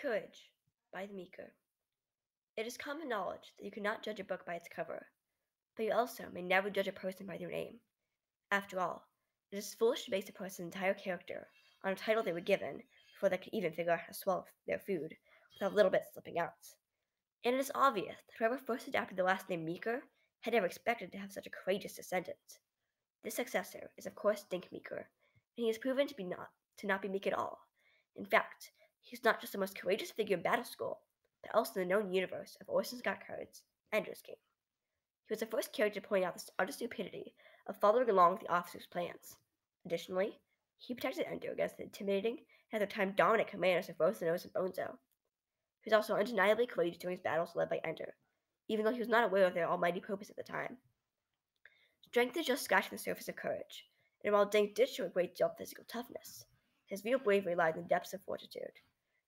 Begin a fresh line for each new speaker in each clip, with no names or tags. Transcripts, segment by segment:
Courage by the Meeker. It is common knowledge that you cannot judge a book by its cover, but you also may never judge a person by their name. After all, it is foolish to base a person's entire character on a title they were given before they could even figure out how to swallow their food without little bits slipping out. And it is obvious that whoever first adopted the last name Meeker had never expected to have such a courageous descendant. This successor is of course Dink Meeker, and he is proven to not be meek at all. In fact, he is not just the most courageous figure in Battle School, but also in the known universe of Orson Scott Card's Ender's Game. He was the first character to point out the utter stupidity of following along with the officers' plans. Additionally, he protected Ender against the intimidating and at the time dominant commanders of both the Nose and Bonzo. He was also undeniably courageous during his battles led by Ender, even though he was not aware of their almighty purpose at the time. Strength is just scratching the surface of courage, and while Dink did show a great deal of physical toughness, his real bravery lied in the depths of fortitude.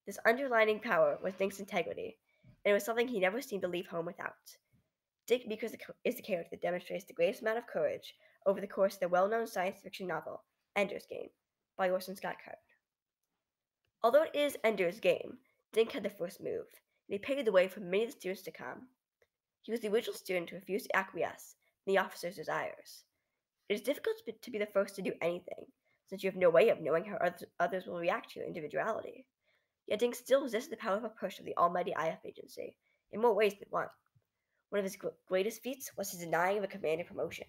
This underlying power was Dink's integrity, and it was something he never seemed to leave home without. Dink Meeker is the character that demonstrates the greatest amount of courage over the course of the well-known science fiction novel Ender's Game by Orson Scott Card. Although it is Ender's Game, Dink had the first move, and he paved the way for many of the students to come. He was the original student to refuse to acquiesce in the officer's desires. It is difficult to be the first to do anything, since you have no way of knowing how others will react to your individuality. Yet Dink still resisted the powerful push of the almighty IF agency, in more ways than one. One of his greatest feats was his denying of a commander promotion.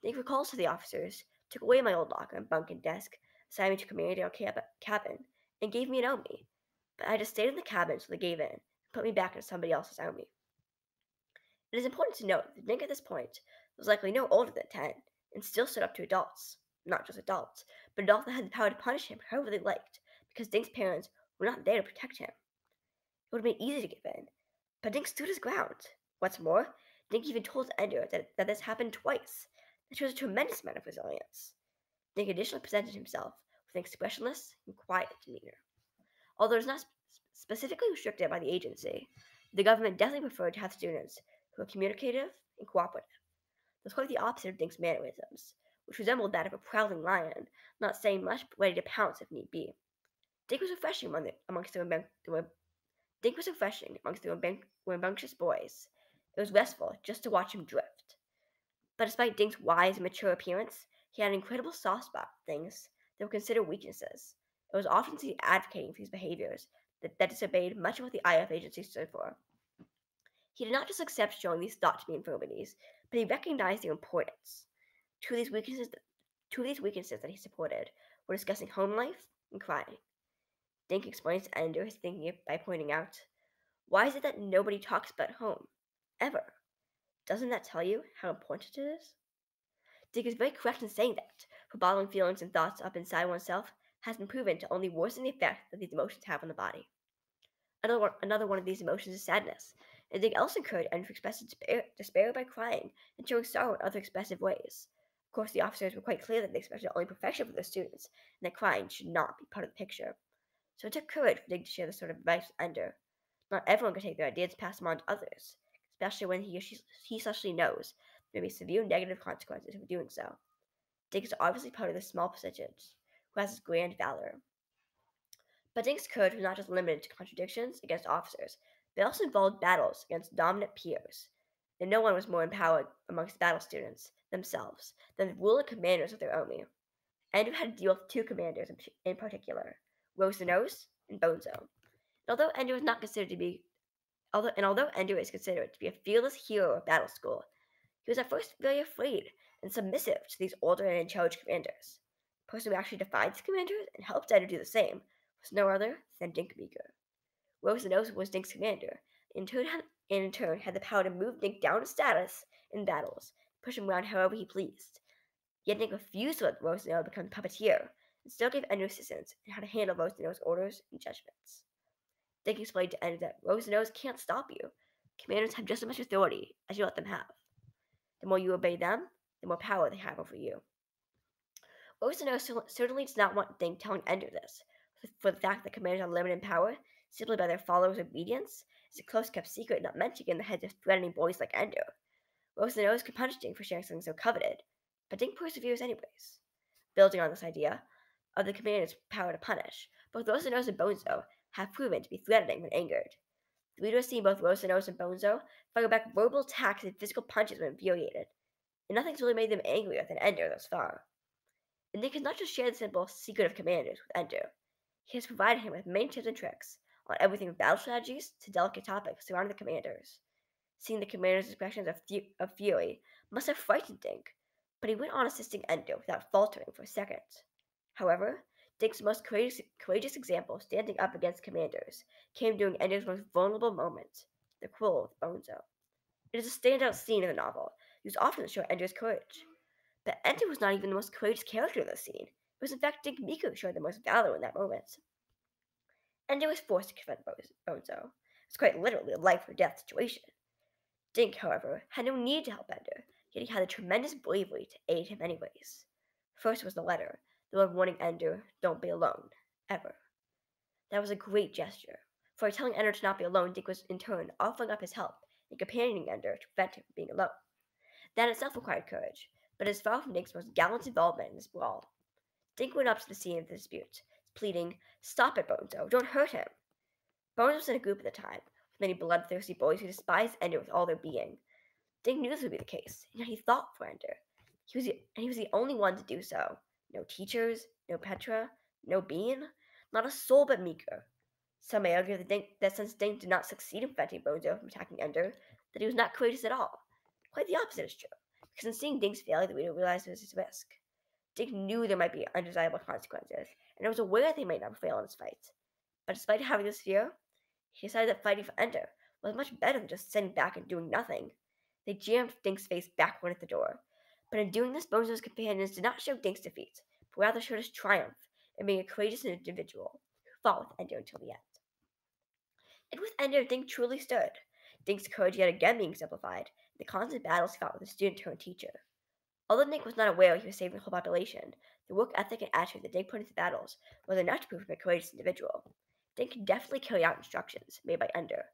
Dink recalls to the officers, took away my old locker and bunk and desk, assigned me to commander cabin, and gave me an OMI. But I just stayed in the cabin until they gave in, and put me back into somebody else's OMI. It is important to note that Dink at this point was likely no older than 10, and still stood up to adults. Not just adults, but adults that had the power to punish him however they liked, because Dink's parents were not there to protect him. It would have been easy to give in, but Dink stood his ground. What's more, Dink even told Ender that this happened twice. That shows a tremendous amount of resilience. Dink additionally presented himself with an expressionless and quiet demeanor. Although it is not specifically restricted by the agency, the government definitely preferred to have students who were communicative and cooperative. It was quite the opposite of Dink's mannerisms, which resembled that of a prowling lion, not saying much but ready to pounce if need be. Dink was refreshing amongst the rambunctious boys. It was restful just to watch him drift. But despite Dink's wise and mature appearance, he had an incredible soft spot for things that were considered weaknesses. It was often seen advocating for these behaviors that disobeyed much of what the IF agency stood for. He did not just accept showing these thought to be infirmities, but he recognized their importance. Two of these weaknesses that he supported were discussing home life and crying. Dink explains to Ender his thinking by pointing out, "Why is it that nobody talks about home? Ever? Doesn't that tell you how important it is?" Dink is very correct in saying that, for bottling feelings and thoughts up inside oneself has been proven to only worsen the effect that these emotions have on the body. Another one of these emotions is sadness, and Dink also encouraged Ender to express despair by crying and showing sorrow in other expressive ways. Of course, the officers were quite clear that they expected only perfection for their students, and that crying should not be part of the picture. So it took courage for Dink to share this sort of advice with Ender. Not everyone can take their ideas and pass them on to others, especially when he especially knows there may be severe negative consequences for doing so. Dink is obviously part of this small percentage who has this grand valor. But Dink's courage was not just limited to contradictions against officers, but also involved battles against dominant peers. And no one was more empowered amongst battle students themselves than the ruling commanders of their army. Ender had to deal with two commanders in particular, Rose the Nose and Bonzo. And although Ender is considered to be a fearless hero of battle school, he was at first very afraid and submissive to these older and in-charge commanders. The person who actually defied these commanders and helped Ender do the same was no other than Dink Meeker. Rose the Nose was Dink's commander, and in turn had the power to move Dink down in status in battles, push him around however he pleased. Yet Dink refused to let Rose the Nose become a puppeteer, and still gave Ender assistance in how to handle Rose the Nose's orders and judgments. Dink explained to Ender that Rose the Nose can't stop you. Commanders have just as much authority as you let them have. The more you obey them, the more power they have over you. Rose the Nose certainly does not want Dink telling Ender this, for the fact that commanders have limited power simply by their followers' obedience is a close-kept secret not meant to get in the heads of threatening boys like Ender. Rose the Nose could punish Dink for sharing something so coveted, but Dink perseveres anyways. Building on this idea of the commander's power to punish, both Rose the Nose and Bonzo have proven to be threatening when angered. The reader has seen both Rosanos and Bonzo fire back verbal attacks and physical punches when infuriated, and nothing's really made them angrier than Ender thus far. And Nick has not just shared the simple secret of commanders with Ender, he has provided him with many tips and tricks on everything from battle strategies to delicate topics surrounding the commanders. Seeing the commander's expressions of fury must have frightened Dink, but he went on assisting Ender without faltering for a second. However, Dink's most courageous example standing up against commanders came during Ender's most vulnerable moment, the quarrel with Bonzo. It is a standout scene in the novel, used often to show Ender's courage. But Ender was not even the most courageous character in the scene. It was in fact Dink Miku who showed the most valor in that moment. Ender was forced to confront Bonzo. It was quite literally a life or death situation. Dink, however, had no need to help Ender, yet he had the tremendous bravery to aid him anyways. First was the letter, the one warning Ender, don't be alone, ever. That was a great gesture, for telling Ender to not be alone, Dink was in turn offering up his help and companioning Ender to prevent him from being alone. That itself required courage, but it is far from Dink's most gallant involvement in this brawl. Dink went up to the scene of the dispute, pleading, "Stop it, Bonzo, don't hurt him." Bones was in a group at the time, with many bloodthirsty boys who despised Ender with all their being. Dink knew this would be the case, and yet he fought for Ender. He was the only one to do so. No teachers, no Petra, no Bean, not a soul but Mika. Some may argue that since Dink did not succeed in preventing Bonzo from attacking Ender, that he was not courageous at all. Quite the opposite is true, because in seeing Dink's failure, the reader realized it was his risk. Dink knew there might be undesirable consequences, and was aware that he might not prevail in his fight. But despite having this fear, he decided that fighting for Ender was much better than just sitting back and doing nothing. They jammed Dink's face backward at the door, but in doing this, Bonzo's companions did not show Dink's defeat, but rather showed his triumph in being a courageous individual who fought with Ender until the end. And with Ender, Dink truly stood. Dink's courage yet again being exemplified in the constant battles he fought with his student turned teacher. Although Dink was not aware he was saving the whole population, the work ethic and attitude that Dink put into battles was enough to prove him a courageous individual. Dink could definitely carry out instructions made by Ender,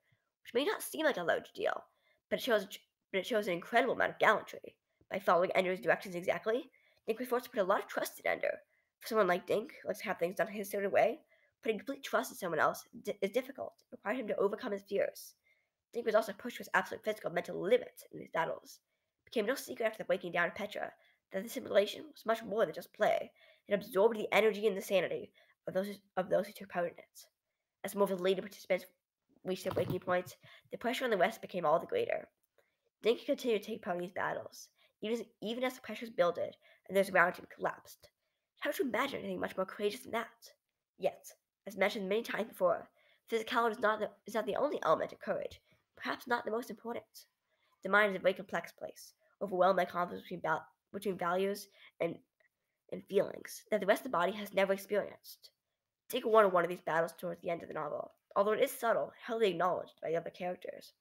which may not seem like a large deal, but it shows an incredible amount of gallantry. By following Ender's directions exactly, Dink was forced to put a lot of trust in Ender. For someone like Dink, who likes to have things done his certain way, putting complete trust in someone else is difficult. It required him to overcome his fears. Dink was also pushed to his absolute physical and mental limit in these battles. It became no secret after the breaking down of Petra that the simulation was much more than just play. It absorbed the energy and the sanity of those who took part in it. As more of the later participants reached their breaking points, the pressure on the rest became all the greater. Dink continued to take part in these battles, even as the pressures builded and those around him collapsed. How to imagine anything much more courageous than that? Yet, as mentioned many times before, physicality is not the only element of courage, perhaps not the most important. The mind is a very complex place, overwhelmed by conflicts between values and, and feelings that the rest of the body has never experienced. Take one of these battles towards the end of the novel, although it is subtle, hardly acknowledged by the other characters.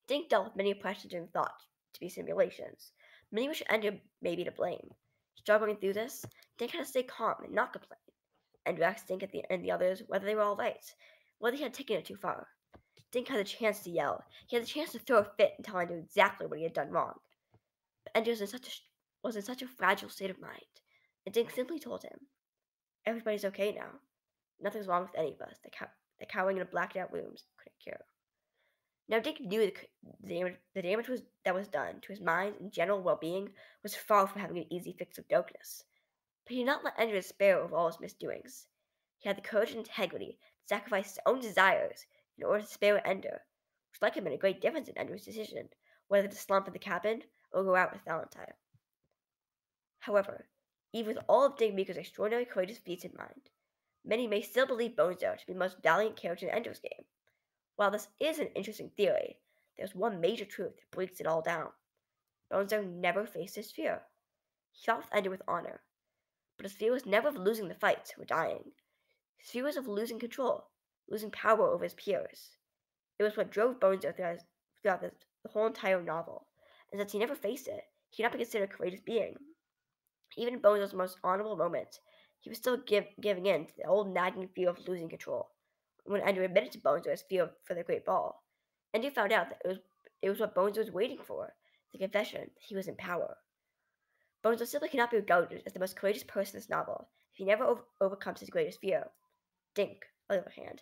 Dink dealt with many oppressions and thought to be simulations, many which Ender may be to blame. Struggling through this, Dink had to stay calm and not complain, and asked Dink and the others whether they were all right, whether he had taken it too far. Dink had the chance to yell. He had the chance to throw a fit and tell Ender exactly what he had done wrong. But Ender was in such a fragile state of mind, and Dink simply told him, "Everybody's okay now. Nothing's wrong with any of us. The cowering in the blacked out rooms couldn't cure." Now Dink knew the damage that was done to his mind and general well-being was far from having an easy fix of darkness. But he did not let Ender despair over all his misdoings. He had the courage and integrity to sacrifice his own desires in order to spare Ender, which likely made a great difference in Ender's decision whether to slump in the cabin or go out with Valentine. However, even with all of Dink Miko's extraordinary courageous feats in mind, many may still believe Bonzo to be the most valiant character in Ender's game. While this is an interesting theory, there's one major truth that breaks it all down. Bonzo never faced his fear. He fought with Ender with honor, but his fear was never of losing the fight or dying. His fear was of losing control, losing power over his peers. It was what drove Bonzo throughout the whole entire novel, and since he never faced it, he could not be considered a courageous being. Even in Bonzo's most honorable moments, he was still giving in to the old nagging fear of losing control. When Ender admitted to Bonzo his fear for the Great Ball, Ender found out that it was what Bonzo was waiting for, the confession that he was in power. Bonzo simply cannot be regarded as the most courageous person in this novel if he never overcomes his greatest fear, Dink. on the other hand,